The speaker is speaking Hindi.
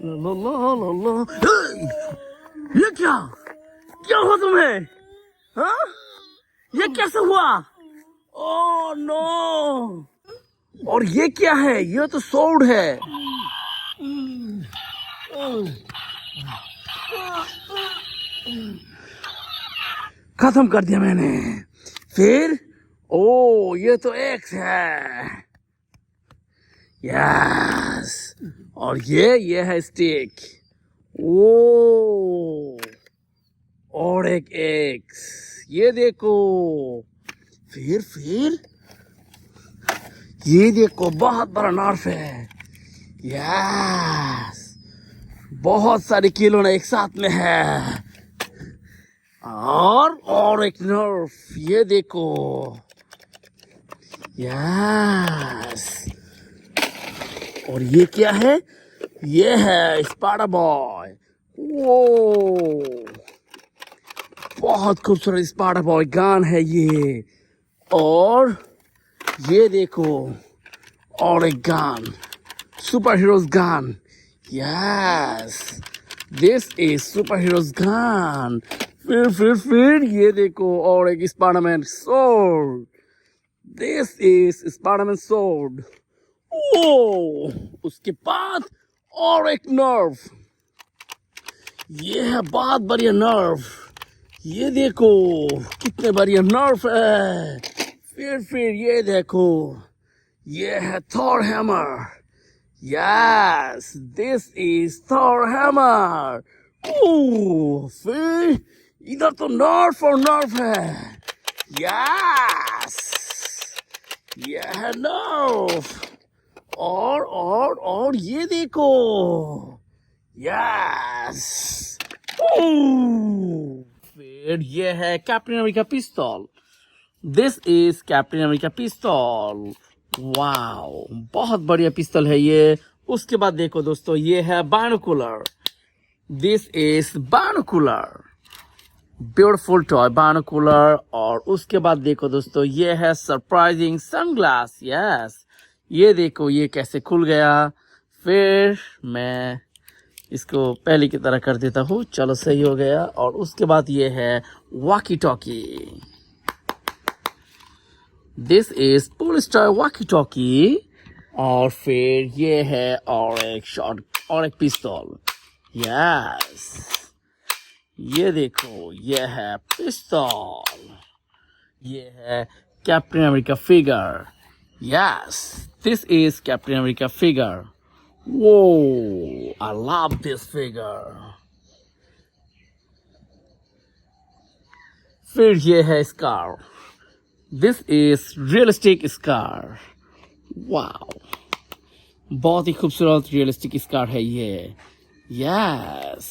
ला ला ला ला ला। ये क्या क्या हुआ तुम्हें? हाँ, ये कैसे हुआ? Oh no. और ये क्या है? ये तो सोड है। खत्म कर दिया मैंने। फिर ओ ये तो एक्स है। यस। और ये है स्टिक। ओ और एक एक्स, ये देखो। फिर ये देखो, बहुत बड़ा नर्फ है। यस, बहुत सारे किलो एक साथ में है। और एक नर्फ, ये देखो। यस। और ये क्या है? ये है स्पाइडर बॉय। वो बहुत खूबसूरत स्पाइडर बॉय गन है ये। और ये देखो, और एक gun, super heroes gun. Yes, this is super heroes gun. फिर ये देखो, और एक Spiderman sword. This is Spiderman sword. ओ उसके बाद और एक नर्व। ये है बहुत बढ़िया नर्व। ये देखो कितने बढ़िया नर्व है। फिर ये देखो, ये है Thor hammer. Yes, this is Thor hammer. फिर इधर तो नर्व और नर्व है। यस, ये है नर्व। और ये देखो। यस। फिर ये है कैप्टन अमेरिका पिस्तौल। दिस इज कैप्टन अमेरिका पिस्तौल। वाओ, बहुत बढ़िया पिस्तौल है ये। उसके बाद देखो दोस्तों, ये है binocular. This is binocular, beautiful toy binocular. और उसके बाद देखो दोस्तों, ये है सरप्राइजिंग सनग्लास। यस, ये देखो ये कैसे खुल गया। फिर मैं इसको पहले की तरह कर देता हूँ। चलो, सही हो गया। और उसके बाद ये है walkie talkie. This is polyester walkie talkie. और फिर ये है और एक शॉट और एक पिस्तौल। यस, ये देखो, ये है पिस्तौल। ये है captain America figure. Yes, this is captain America figure. Whoa, I love this figure. फिर ये है scar. This is realistic scar. Wow, बहुत ही खूबसूरत रियलिस्टिक स्कार है ये। यस,